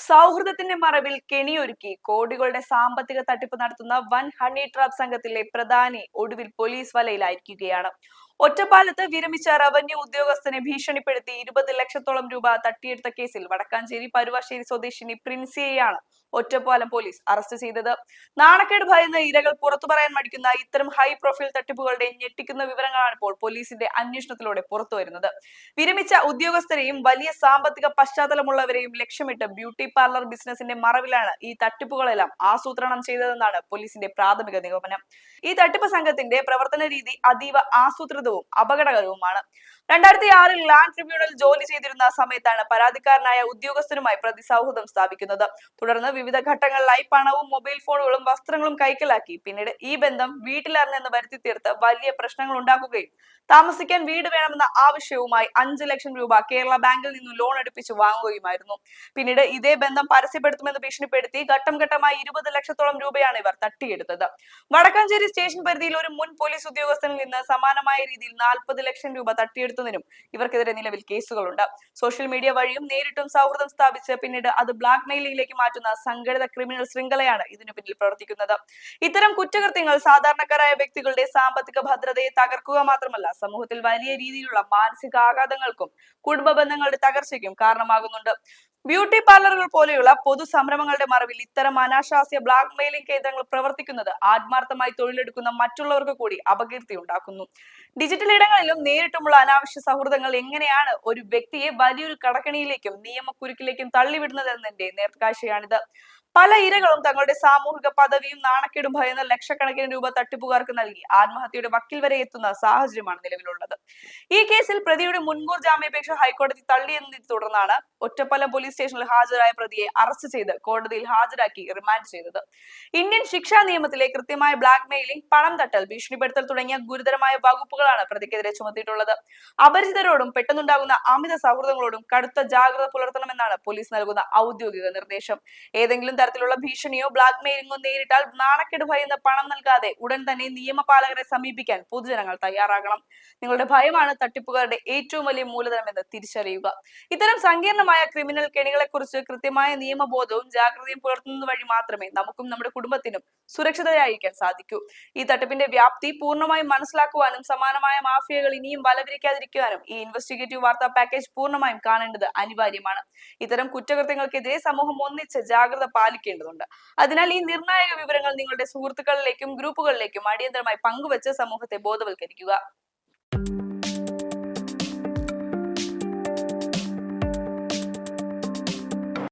സൗഹൃദത്തിന്റെ മറവിൽ കെണിയൊരുക്കി കോടികളുടെ സാമ്പത്തിക തട്ടിപ്പ് നടത്തുന്ന വൻ ഹണി ട്രാപ്പ് സംഘത്തിലെ പ്രധാനി ഒടുവിൽ പോലീസ് വലയിലായിരിക്കുകയാണ്. ഒറ്റപ്പാലത്ത് വിരമിച്ച റവന്യൂ ഉദ്യോഗസ്ഥനെ ഭീഷണിപ്പെടുത്തി 20 ലക്ഷത്തോളം രൂപ തട്ടിയെടുത്ത കേസിൽ വടക്കാഞ്ചേരി പരുവാശ്ശേരി സ്വദേശിനി പ്രിൻസിയെയാണ് ഒറ്റപ്പാലം പോലീസ് അറസ്റ്റ് ചെയ്തത്. നാണക്കേട് ഭയന്ന് ഇരകൾ പുറത്തു പറയാൻ മടിക്കുന്ന ഇത്തരം ഹൈ പ്രൊഫൈൽ തട്ടിപ്പുകളുടെ ഞെട്ടിക്കുന്ന വിവരങ്ങളാണ് ഇപ്പോൾ പോലീസിന്റെ അന്വേഷണത്തിലൂടെ പുറത്തു വരുന്നത്. വിരമിച്ച ഉദ്യോഗസ്ഥരെയും വലിയ സാമ്പത്തിക പശ്ചാത്തലമുള്ളവരെയും ലക്ഷ്യമിട്ട് ബ്യൂട്ടി പാർലർ ബിസിനസിന്റെ മറവിലാണ് ഈ തട്ടിപ്പുകളെല്ലാം ആസൂത്രണം ചെയ്തതെന്നാണ് പോലീസിന്റെ പ്രാഥമിക നിഗമനം. ഈ തട്ടിപ്പ് സംഘത്തിന്റെ പ്രവർത്തന രീതി അതീവ ആസൂത്രിതവും അപകടകരവുമാണ്. 2006 ലാൻഡ് ട്രിബ്യൂണൽ ജോലി ചെയ്തിരുന്ന സമയത്താണ് പരാതിക്കാരനായ ഉദ്യോഗസ്ഥനുമായി പ്രതി സൗഹൃദം സ്ഥാപിക്കുന്നത്. തുടർന്ന് വിവിധ ഘട്ടങ്ങളിലായി പണവും മൊബൈൽ ഫോണുകളും വസ്ത്രങ്ങളും കൈക്കലാക്കി പിന്നീട് ഈ ബന്ധം വീട്ടിലറിഞ്ഞെന്ന് വരുത്തി തീർത്ത് വലിയ പ്രശ്നങ്ങൾ ഉണ്ടാക്കുകയും താമസിക്കാൻ വീട് വേണമെന്ന ആവശ്യവുമായി 5 ലക്ഷം രൂപ കേരള ബാങ്കിൽ നിന്നും ലോൺ എടുപ്പിച്ച് വാങ്ങുകയുമായിരുന്നു. പിന്നീട് ഇതേ ബന്ധം പരസ്യപ്പെടുത്തുമെന്ന് ഭീഷണിപ്പെടുത്തി ഘട്ടം ഘട്ടമായി 20 ലക്ഷത്തോളം രൂപയാണ് ഇവർ തട്ടിയെടുത്തത്. വടക്കാഞ്ചേരി സ്റ്റേഷൻ പരിധിയിൽ ഒരു മുൻ പോലീസ് ഉദ്യോഗസ്ഥനിൽ നിന്ന് സമാനമായ രീതിയിൽ 40 ലക്ഷം രൂപ തട്ടിയെടുത്തതിനും ഇവർക്കെതിരെ നിലവിൽ കേസുകളുണ്ട്. സോഷ്യൽ മീഡിയ വഴിയും നേരിട്ടും സൗഹൃദം സ്ഥാപിച്ച് പിന്നീട് അത് ബ്ലാക്ക് മെയിലിംഗിലേക്ക് മാറ്റുന്ന സംഘടിത ക്രിമിനൽ ശൃംഖലയാണ് ഇതിനു പിന്നിൽ പ്രവർത്തിക്കുന്നത്. ഇത്തരം കുറ്റകൃത്യങ്ങൾ സാധാരണക്കാരായ വ്യക്തികളുടെ സാമ്പത്തിക ഭദ്രതയെ തകർക്കുക മാത്രമല്ല, സമൂഹത്തിൽ വലിയ രീതിയിലുള്ള മാനസികാഘാതങ്ങൾക്കും കുടുംബ ബന്ധങ്ങളുടെ തകർച്ചയ്ക്കും കാരണമാകുന്നുണ്ട്. ബ്യൂട്ടി പാർലറുകൾ പോലെയുള്ള പൊതു സംരംഭങ്ങളുടെ മറവിൽ ഇത്തരം അനാശാസ്യ ബ്ലാക്ക് മെയിലിംഗ് കേന്ദ്രങ്ങൾ പ്രവർത്തിക്കുന്നത് ആത്മാർത്ഥമായി തൊഴിലെടുക്കുന്ന മറ്റുള്ളവർക്ക് കൂടി അപകീർത്തി ഉണ്ടാക്കുന്നു. ഡിജിറ്റൽ ഇടങ്ങളിലും നേരിട്ടുമുള്ള അനാവശ്യ സൗഹൃദങ്ങൾ എങ്ങനെയാണ് ഒരു വ്യക്തിയെ വലിയൊരു കടക്കണിയിലേക്കും നിയമക്കുരുക്കിലേക്കും തള്ളിവിടുന്നതെന്നതിന്റെ നേർക്കാഴ്ചയാണിത്. പല ഇരകളും തങ്ങളുടെ സാമൂഹിക പദവിയും നാണക്കേടും ഭയന്ന് ലക്ഷക്കണക്കിന് രൂപ തട്ടിപ്പുകാർക്ക് നൽകി ആത്മഹത്യയുടെ വക്കിൽ വരെ എത്തുന്ന സാഹചര്യമാണ് നിലവിലുള്ളത്. ഈ കേസിൽ പ്രതിയുടെ മുൻകൂർ ജാമ്യാപേക്ഷ ഹൈക്കോടതി തള്ളിയതിനെ തുടർന്നാണ് ഒറ്റപ്പാലം പോലീസ് സ്റ്റേഷനിൽ ഹാജരായ പ്രതിയെ അറസ്റ്റ് ചെയ്ത് കോടതിയിൽ ഹാജരാക്കി റിമാൻഡ് ചെയ്തത്. ഇന്ത്യൻ ശിക്ഷാ നിയമത്തിലെ കൃത്യമായ ബ്ലാക്ക് മെയിലിംഗ്, പണം തട്ടൽ, ഭീഷണിപ്പെടുത്തൽ തുടങ്ങിയ ഗുരുതരമായ വകുപ്പുകളാണ് പ്രതിക്കെതിരെ ചുമത്തിയിട്ടുള്ളത്. അപരിചിതരോടും പെട്ടെന്നുണ്ടാകുന്ന അമിത സൗഹൃദങ്ങളോടും കടുത്ത ജാഗ്രത പുലർത്തണമെന്നാണ് പോലീസ് നൽകുന്ന ഔദ്യോഗിക നിർദ്ദേശം. ഏതെങ്കിലും തരത്തിലുള്ള ഭീഷണിയോ ബ്ലാക്ക് മെയിലിംഗോ നേരിട്ടാൽ നാണക്കേട് ഭയന്ന് പണം നൽകാതെ ഉടൻ തന്നെ നിയമപാലകരെ സമീപിക്കാൻ പൊതുജനങ്ങൾ തയ്യാറാകണം. നിങ്ങളുടെ ഭയമാണ് തട്ടിപ്പുകാരുടെ ഏറ്റവും വലിയ മൂലധനമെന്ന് തിരിച്ചറിയുക. ഇത്തരം സങ്കീർണമായ ക്രിമിനൽ കെണികളെ കുറിച്ച് കൃത്യമായ നിയമബോധവും ജാഗ്രതയും പുലർത്തുന്നത് വഴി മാത്രമേ നമുക്കും നമ്മുടെ കുടുംബത്തിനും സുരക്ഷിതരായിരിക്കാൻ സാധിക്കൂ. ഈ തട്ടിപ്പിന്റെ വ്യാപ്തി പൂർണ്ണമായും മനസ്സിലാക്കുവാനും സമാനമായ മാഫിയകൾ ഇനിയും വലവിരിക്കാതിരിക്കുവാനും ഈ ഇൻവെസ്റ്റിഗേറ്റീവ് വാർത്താ പാക്കേജ് പൂർണ്ണമായും കാണേണ്ടത് അനിവാര്യമാണ്. ഇത്തരം കുറ്റകൃത്യങ്ങൾക്കെതിരെ സമൂഹം ഒന്നിച്ച് ജാഗ്രത പാലിക്കേണ്ടതുണ്ട്. അതിനാൽ ഈ നിർണായക വിവരങ്ങൾ നിങ്ങളുടെ സുഹൃത്തുക്കളിലേക്കും ഗ്രൂപ്പുകളിലേക്കും അടിയന്തരമായി പങ്കുവച്ച് സമൂഹത്തെ ബോധവൽക്കരിക്കുക.